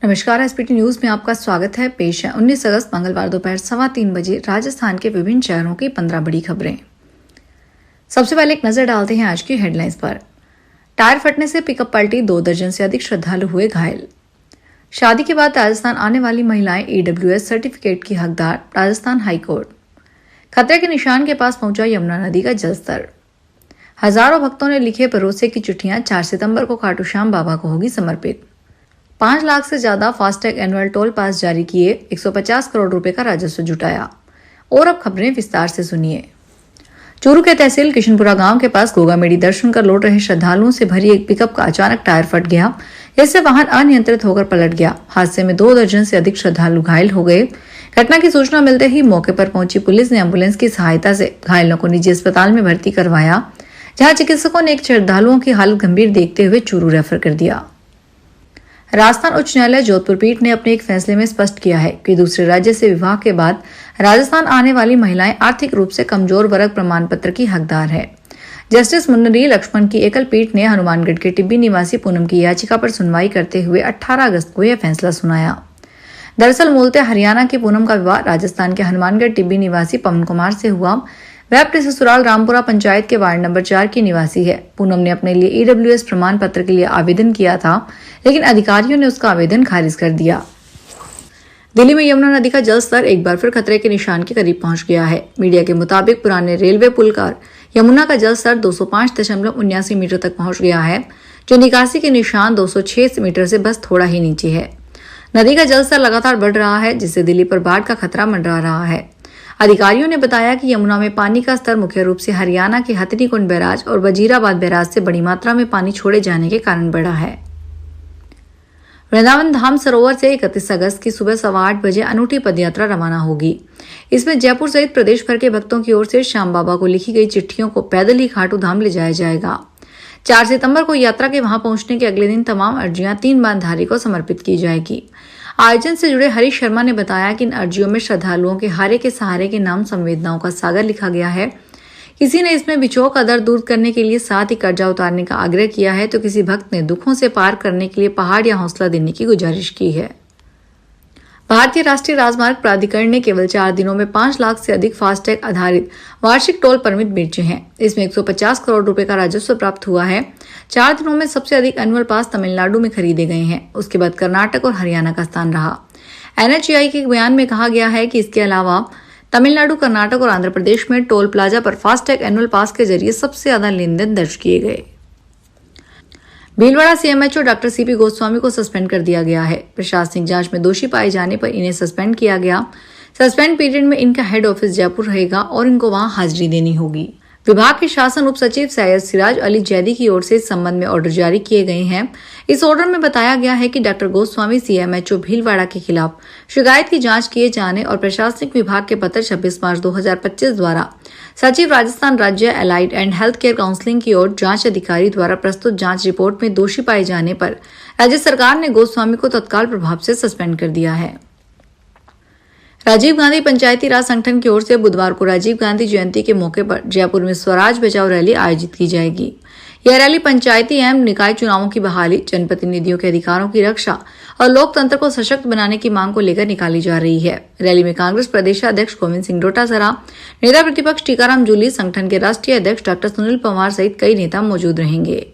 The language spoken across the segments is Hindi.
नमस्कार। एसपीटी न्यूज में आपका स्वागत है। पेश है 19 अगस्त मंगलवार दोपहर 3:15 बजे राजस्थान के विभिन्न शहरों की 15 बड़ी खबरें। सबसे पहले एक नजर डालते हैं आज की हेडलाइंस पर। टायर फटने से पिकअप पलटी, 2 दर्जन से अधिक श्रद्धालु हुए घायल। शादी के बाद राजस्थान आने वाली महिलाएं EWS सर्टिफिकेट की हकदार, राजस्थान हाईकोर्ट। खतरे के निशान के पास पहुंचा यमुना नदी का जलस्तर। हजारों भक्तों ने लिखे भरोसे की चिट्ठियां, 4 सितंबर को खाटू श्याम बाबा को होगी समर्पित। 5 लाख से ज्यादा फास्टैग एनुअल टोल पास जारी किए, 150 करोड़ रुपए का राजस्व जुटाया। और अब खबरें विस्तार से सुनिए। चूरू के तहसील किशनपुरा गांव के पास गोगामेड़ी दर्शन कर लौट रहे श्रद्धालुओं से भरी एक पिकअप का अचानक टायर फट गया, जिससे वाहन अनियंत्रित होकर पलट गया। हादसे में 2 दर्जन से अधिक श्रद्धालु घायल हो गए। घटना की सूचना मिलते ही मौके पर पहुंची पुलिस ने एम्बुलेंस की सहायता से घायलों को निजी अस्पताल में भर्ती करवाया, जहां चिकित्सकों ने एक श्रद्धालुओं की हालत गंभीर देखते हुए चूरू रेफर कर दिया। राजस्थान उच्च न्यायालय जोधपुर पीठ ने अपने एक फैसले में स्पष्ट किया है कि दूसरे राज्य से विवाह के बाद राजस्थान आने वाली महिलाएं आर्थिक रूप से कमजोर वर्ग प्रमाण पत्र की हकदार है। जस्टिस मुन्नरी लक्ष्मण की एकल पीठ ने हनुमानगढ़ के टिब्बी निवासी पूनम की याचिका पर सुनवाई करते हुए 18 अगस्त को यह फैसला सुनाया। दरअसल मूलतः हरियाणा की पूनम का विवाह राजस्थान के हनुमानगढ़ टिब्बी निवासी पवन कुमार से हुआ। वह अपने ससुराल रामपुरा पंचायत के वार्ड नंबर 4 की निवासी है। पूनम ने अपने लिए EWS प्रमाण पत्र के लिए आवेदन किया था, लेकिन अधिकारियों ने उसका आवेदन खारिज कर दिया। दिल्ली में यमुना नदी का जलस्तर एक बार फिर खतरे के निशान के करीब पहुंच गया है। मीडिया के मुताबिक पुराने रेलवे पुल पर यमुना का जलस्तर 205.79 मीटर तक पहुंच गया है, जो निकासी के निशान 206 मीटर से बस थोड़ा ही नीचे है। नदी का जलस्तर लगातार बढ़ रहा है, जिससे दिल्ली पर बाढ़ का खतरा मंडरा रहा है। अधिकारियों ने बताया कि यमुना में पानी का स्तर मुख्य रूप से हरियाणा के हथनीकुंड बैराज और वजीराबाद बैराज से बड़ी मात्रा में पानी छोड़े जाने के कारण बढ़ा है। वृंदावन धाम सरोवर से 31 अगस्त की सुबह 8:15 बजे अनूठी पदयात्रा रवाना होगी। इसमें जयपुर सहित प्रदेश भर के भक्तों की ओर से श्याम बाबा को लिखी गई चिट्ठियों को पैदल ही खाटू धाम ले जाया जाएगा। 4 सितंबर को यात्रा के वहां पहुंचने के अगले दिन तमाम अर्जियां 3 बांधारी को समर्पित की जाएगी। आयोजन से जुड़े हरीश शर्मा ने बताया कि इन अर्जियों में श्रद्धालुओं के हारे के सहारे के नाम संवेदनाओं का सागर लिखा गया है। किसी ने इसमें बिछोह का दर्द दूर करने के लिए साथ ही कर्जा उतारने का आग्रह किया है, तो किसी भक्त ने दुखों से पार करने के लिए पहाड़ या हौसला देने की गुजारिश की है। भारतीय राष्ट्रीय राजमार्ग प्राधिकरण ने केवल 4 दिनों में 5 लाख से अधिक फास्टैग आधारित वार्षिक टोल परमिट बेचे हैं। इसमें 150 करोड़ रुपए का राजस्व प्राप्त हुआ है। 4 दिनों में सबसे अधिक एनुअल पास तमिलनाडु में खरीदे गए हैं। उसके बाद कर्नाटक और हरियाणा का स्थान रहा। NHAI के बयान में कहा गया है कि इसके अलावा तमिलनाडु, कर्नाटक और आंध्र प्रदेश में टोल प्लाजा पर फास्टैग एनुअल पास के जरिए सबसे ज्यादा लेन देन दर्ज किए गए। Bhilwara CMHO doctor CP Goswami को सस्पेंड कर दिया गया है। प्रशासनिक जांच में दोषी पाए जाने पर इन्हें सस्पेंड किया गया। सस्पेंड पीरियड में इनका हेड ऑफिस जयपुर रहेगा और इनको वहां हाजिरी देनी होगी। विभाग के शासन उप सचिव सैयद सिराज अली जैदी की ओर से इस संबंध में ऑर्डर जारी किए गए हैं। इस ऑर्डर में बताया गया है कि डॉक्टर गोस्वामी CMHO भीलवाड़ा के खिलाफ शिकायत की जांच किए जाने और प्रशासनिक विभाग के पत्र 26 मार्च 2025 द्वारा सचिव राजस्थान राज्य allied and health care counselling की ओर जांच अधिकारी द्वारा प्रस्तुत जांच रिपोर्ट में दोषी पाए जाने पर राज्य सरकार ने गोस्वामी को तत्काल प्रभाव से सस्पेंड कर दिया है। राजीव गांधी पंचायती राज संगठन की ओर से बुधवार को राजीव गांधी जयंती के मौके पर जयपुर में स्वराज बचाओ रैली आयोजित की जाएगी। यह रैली पंचायती एवं निकाय चुनावों की बहाली, जनप्रतिनिधियों के अधिकारों की रक्षा और लोकतंत्र को सशक्त बनाने की मांग को लेकर निकाली जा रही है। रैली में कांग्रेस प्रदेशाध्यक्ष गोविंद सिंह डोटासरा, नेता प्रतिपक्ष टीकाराम जूली, संगठन के राष्ट्रीय अध्यक्ष डॉक्टर सुनील पंवार सहित कई नेता मौजूद रहेंगे।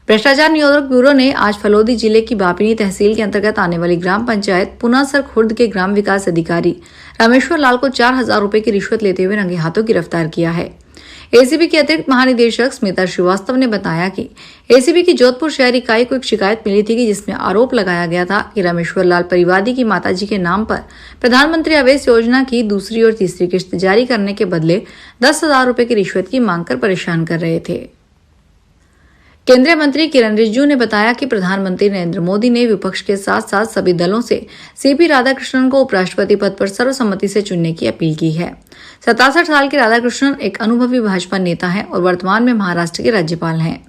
भ्रष्टाचार निरोधक ब्यूरो ने आज फलोदी जिले की बापिनी तहसील के अंतर्गत आने वाली ग्राम पंचायत पुनासर खुर्द के ग्राम विकास अधिकारी रामेश्वर लाल को 4,000 रुपए की रिश्वत लेते हुए रंगे हाथों गिरफ्तार किया है। ACB की अतिरिक्त महानिदेशक स्मिता श्रीवास्तव ने बताया कि ACB की जोधपुर शहर इकाई को एक शिकायत मिली थी, जिसमें आरोप लगाया गया था कि रामेश्वर लाल परिवादी की माताजी के नाम पर प्रधानमंत्री आवास योजना की दूसरी और तीसरी किश्त जारी करने के बदले 10,000 रुपए की रिश्वत की मांग कर परेशान कर रहे थे। केंद्रीय मंत्री किरण रिजिजू ने बताया कि प्रधानमंत्री नरेंद्र मोदी ने विपक्ष के साथ साथ सभी दलों से CP राधाकृष्णन को उपराष्ट्रपति पद पर सर्वसम्मति से चुनने की अपील की है। 67 साल के राधाकृष्णन एक अनुभवी भाजपा नेता हैं और वर्तमान में महाराष्ट्र के राज्यपाल हैं।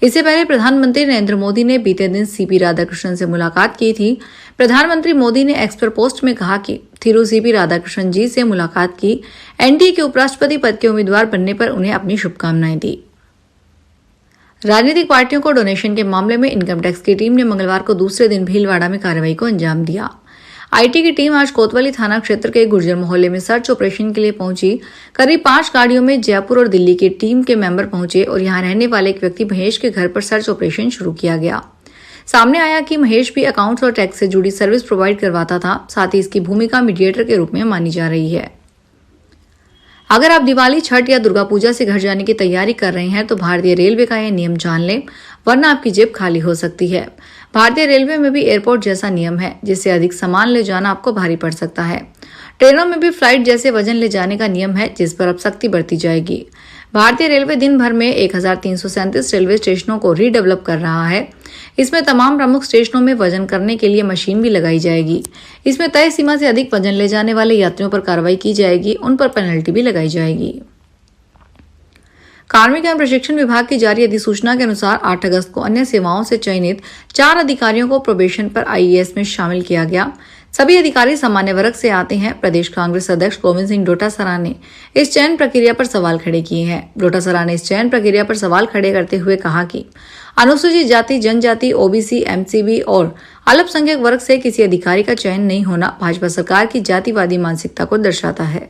इससे पहले प्रधानमंत्री नरेंद्र मोदी ने बीते दिन CP राधाकृष्णन से मुलाकात की थी। प्रधानमंत्री मोदी ने एक्स पर पोस्ट में कहा कि थिरू CP राधाकृष्णन जी से मुलाकात की, NDA के उपराष्ट्रपति पद के उम्मीदवार बनने पर उन्हें अपनी शुभकामनाएं दी। राजनीतिक पार्टियों को डोनेशन के मामले में इनकम टैक्स की टीम ने मंगलवार को दूसरे दिन भीलवाड़ा में कार्रवाई को अंजाम दिया। आईटी की टीम आज कोतवाली थाना क्षेत्र के गुर्जर मोहल्ले में सर्च ऑपरेशन के लिए पहुंची। करीब 5 गाड़ियों में जयपुर और दिल्ली की टीम के मेंबर पहुंचे और यहां रहने वाले एक व्यक्ति महेश के घर पर सर्च ऑपरेशन शुरू किया गया। सामने आया कि महेश भी अकाउंट्स और टैक्स से जुड़ी सर्विस प्रोवाइड करवाता था। साथ ही इसकी भूमिका मीडिएटर के रूप में मानी जा रही है। अगर आप दिवाली, छठ या दुर्गा पूजा से घर जाने की तैयारी कर रहे हैं तो भारतीय रेलवे का यह नियम जान लें, वरना आपकी जेब खाली हो सकती है। भारतीय रेलवे में भी एयरपोर्ट जैसा नियम है, जिससे अधिक सामान ले जाना आपको भारी पड़ सकता है। ट्रेनों में भी फ्लाइट जैसे वजन ले जाने का नियम है, जिस पर अब सख्ती बरती जाएगी। भारतीय रेलवे दिन भर में 1337 रेलवे स्टेशनों को रीडेवलप कर रहा है। इसमें तमाम प्रमुख स्टेशनों में वजन करने के लिए मशीन भी लगाई जाएगी। इसमें तय सीमा से अधिक वजन ले जाने वाले यात्रियों पर कार्रवाई की जाएगी, उन पर पेनल्टी भी लगाई जाएगी। कार्मिक एवं प्रशिक्षण विभाग की जारी अधिसूचना के अनुसार 8 अगस्त को अन्य सेवाओं से चयनित 4 अधिकारियों को प्रोबेशन पर आईएएस में शामिल किया गया। सभी अधिकारी सामान्य वर्ग से आते हैं। प्रदेश कांग्रेस अध्यक्ष गोविंद सिंह डोटासरा ने इस चयन प्रक्रिया पर सवाल खड़े किए हैं। डोटासरा ने इस चयन प्रक्रिया पर सवाल खड़े करते हुए कहा कि अनुसूचित जाति, जनजाति, ओबीसी, एमसीबी और अल्पसंख्यक वर्ग से किसी अधिकारी का चयन नहीं होना भाजपा सरकार की जातिवादी मानसिकता को दर्शाता है।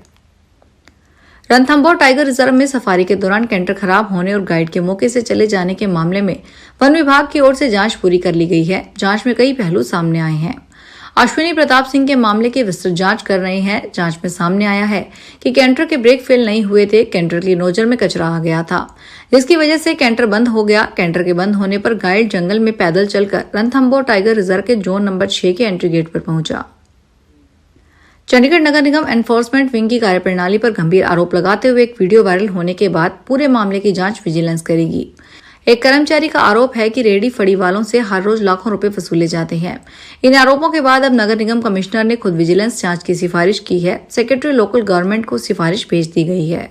रणथंभौर टाइगर रिजर्व में सफारी के दौरान कैंटर खराब होने और गाइड के मौके से चले जाने के मामले में वन विभाग की ओर से जांच पूरी कर ली गई है। जांच में कई पहलू सामने आए हैं। अश्विनी प्रताप सिंह के मामले की विस्तृत जांच कर रहे हैं। जांच में सामने आया है कि कैंटर के ब्रेक फेल नहीं हुए थे। कैंटर की नोजल में कचरा आ गया था, जिसकी वजह से कैंटर बंद हो गया। कैंटर के बंद होने पर गाइड जंगल में पैदल चलकर रणथंभौर टाइगर रिजर्व के जोन नंबर 6 के एंट्री गेट पर पहुंचा। चंडीगढ़ नगर निगम एनफोर्समेंट विंग की कार्यप्रणाली पर गंभीर आरोप लगाते हुए एक वीडियो वायरल होने के बाद पूरे मामले की जांच विजिलेंस करेगी। एक कर्मचारी का आरोप है कि रेहड़ी फड़ी वालों से हर रोज लाखों रुपए वसूले जाते हैं। इन आरोपों के बाद अब नगर निगम कमिश्नर ने खुद विजिलेंस जांच की सिफारिश की है। सेक्रेटरी लोकल गवर्नमेंट को सिफारिश भेज दी गई है।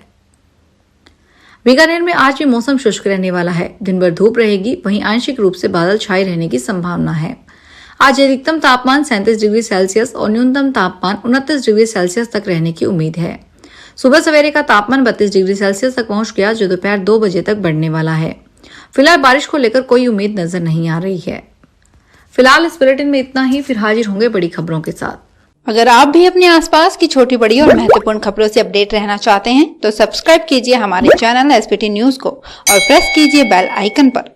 बीकानेर में आज भी मौसम शुष्क रहने वाला है। दिन भर धूप रहेगी, वहीं आंशिक रूप से बादल छाए रहने की संभावना है। आज अधिकतम तापमान 37 डिग्री सेल्सियस और न्यूनतम तापमान 29 डिग्री सेल्सियस तक रहने की उम्मीद है। सुबह सवेरे का तापमान 32 डिग्री सेल्सियस तक पहुंच गया, जो दोपहर 2 बजे तक बढ़ने वाला है। फिलहाल बारिश को लेकर कोई उम्मीद नजर नहीं आ रही है। फिलहाल इस बुलेटिन में इतना ही। फिर हाजिर होंगे बड़ी खबरों के साथ। अगर आप भी अपने आसपास की छोटी बड़ी और महत्वपूर्ण खबरों से अपडेट रहना चाहते हैं तो सब्सक्राइब कीजिए हमारे चैनल एसपीटी न्यूज को और प्रेस कीजिए बेल आइकन पर।